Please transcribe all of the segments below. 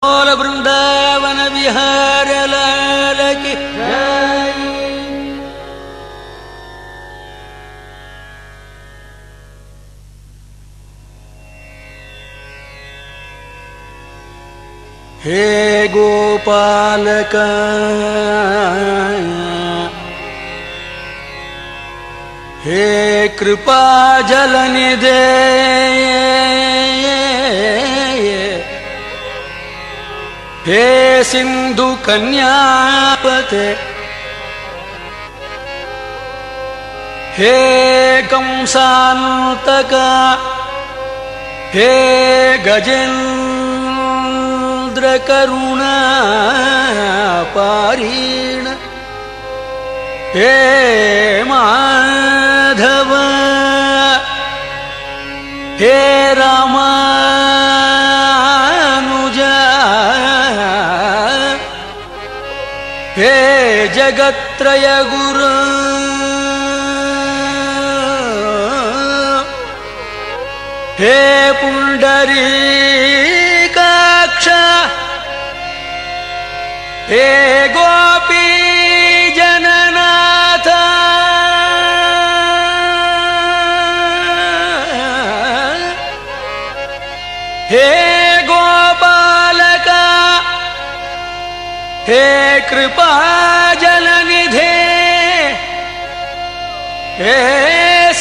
बोल वृंदावन विहार लाल की जय। हे गोपालक हे कृपा जलनिधे हे सिंधु कन्यापते हे कंसान्तक हे गजेन्द्र करुणा पारीण हे माधव हे रामानुजा हे जगत्रय गुरु हे पुंडरीकाक्ष हे गोपी जननाथ हे गोपालक हे कृपा जलनिधे हे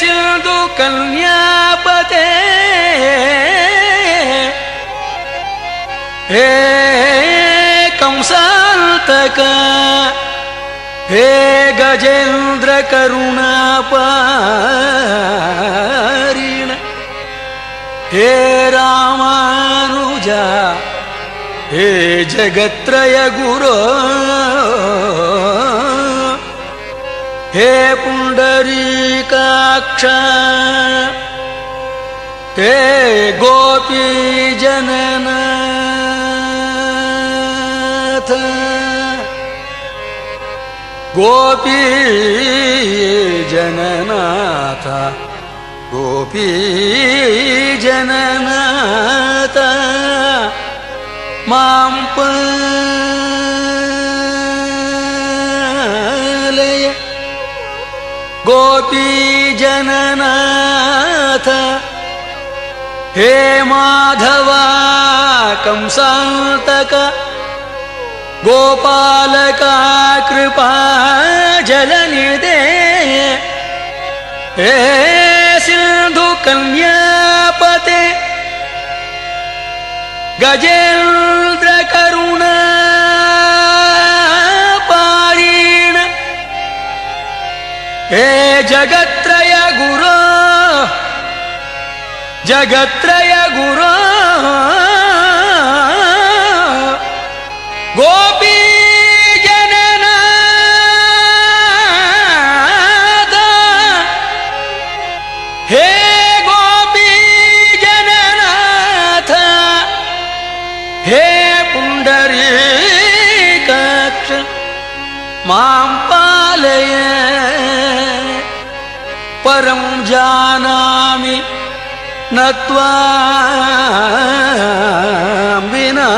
सिंधु कन्यापते हे कंसान्तक हे गजेन्द्र करुणा पारीण हे रामानुजा हे जगत्रय गुरो हे पुंडरीकाक्ष हे गोपी जननाथ गोपी जननाथ गोपी जननाथ मां पालय गोपी जननाथ हे माधवा कंसान्तक गोपालका कृपा जलनिधे हे सिंधु कन्यापते गजेन्द्र करुणा पारीण हे जगत्रय गुरो जगत्रय गुरो गोपी जननाथ हे गोपी जननाथ हे पुंडरीकाक्ष मां पालय परं जानामि न त्वां विना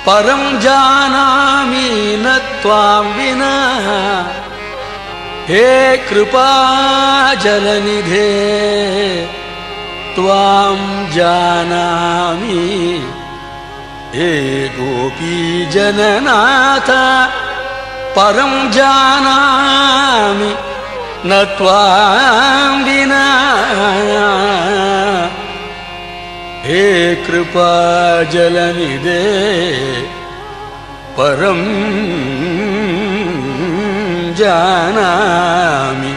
परं जानामि न त्वां विना हे कृपा जलनिधे त्वां जानामि हे गोपी जननाथ परं जानामि न त्वां विना हे कृपा जलनिधे परं जानामि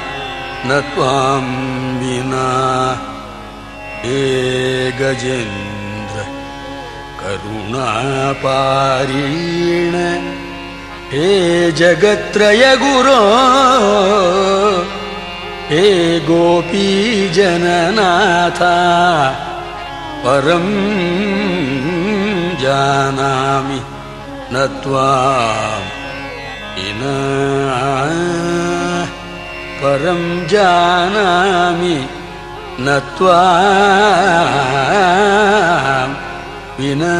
न त्वां विना हे गजेन्द्र करुणा पारीण हे जगत्रय गुरो हे गोपी जननाथ परं जानामि न त्वां विना परं जानामि न त्वां विना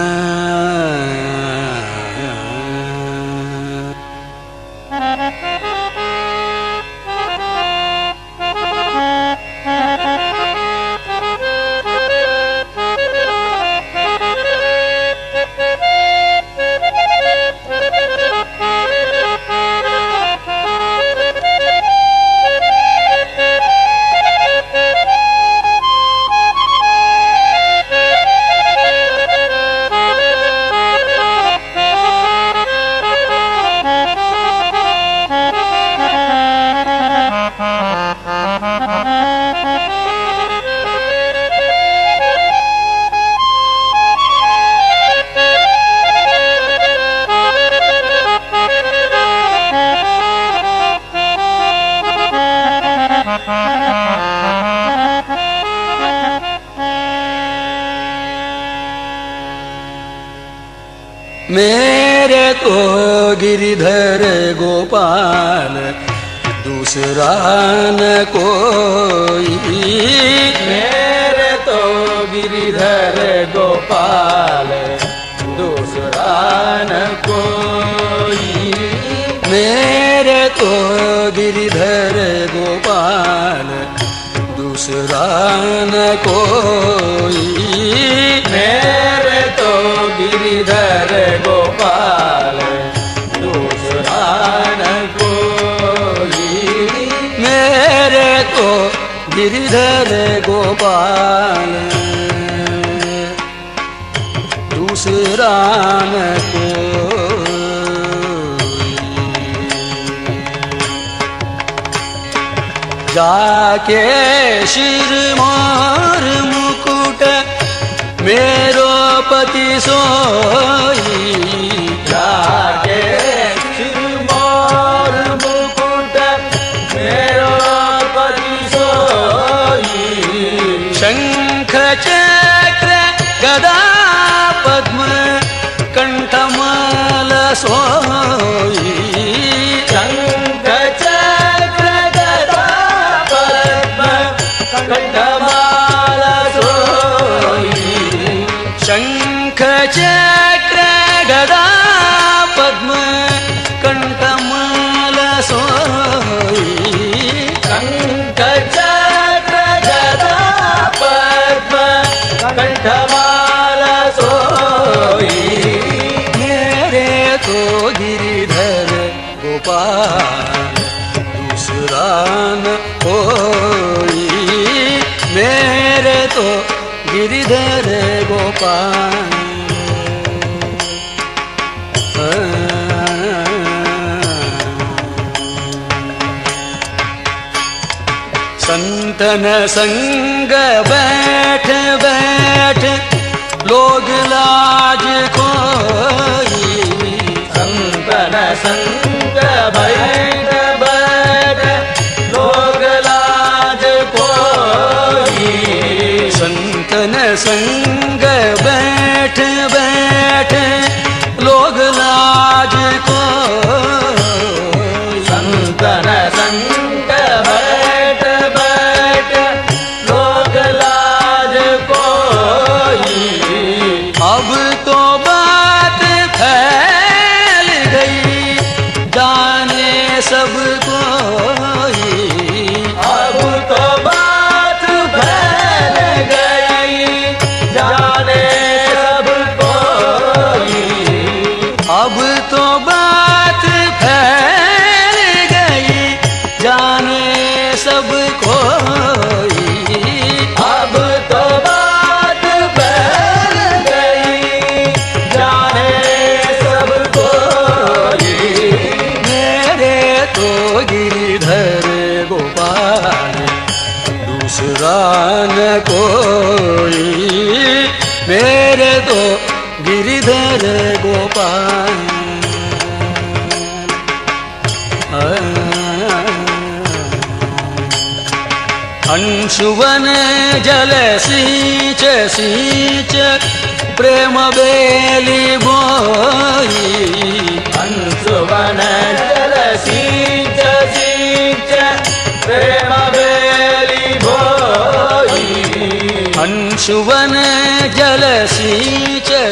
मेरे तो गिरिधर गोपाल दूसरा न कोई, मेरे तो गिरिधर गोपाल दूसरा न कोई, मेरे तो गिरिधर गोपाल दूसरा न कोई, मेरे तो गिरिधर गोपाल दूसरा न कोई, मेरे तो गिरिधर गोपाल दूसरा न कोई। जाके शिरमोर मुकुट मेरो पति सोई, जाके शिरमोर मुकुट मेरो पति सोई, शंख चक्र गदा पद्म कंठमाल सोई, शंख चक्र गदा पद्म कंठमाल सोई, शंख चक्र गदा पद्म कंठमाल सोई, शंख चक्र गदा पद्म कंठमाल सोई, मेरे तो गिरिधर गोपाल दूसरा न कोई, मेरे तो गिरिधर गोपाल। संतन संग बैठ बैठ लोग लाज खोई, संतन संग बैठ बैठ लोग लाज खोई, संतन संग बैठ बैठ लोग लाज खोई, संतन संग बैठ बैठ लोग लाज कोई, अब तो बात फैल गई जाने सब कोई, अब तो बात फैल गई जाने सब कोई, अब तो बात फैल गई जाने सब कोई, अब तो बात फैल गई जाने सब कोई, मेरे तो गिरिधर गोपाल दूसरा न कोई, मेरे तो गिरिधर गोपाल। अंशुवन जल सींच सींच प्रेम बेली बोई, अंशुवन जल सींच सींच प्रेम बेली बोई, अंशुवन जल सींच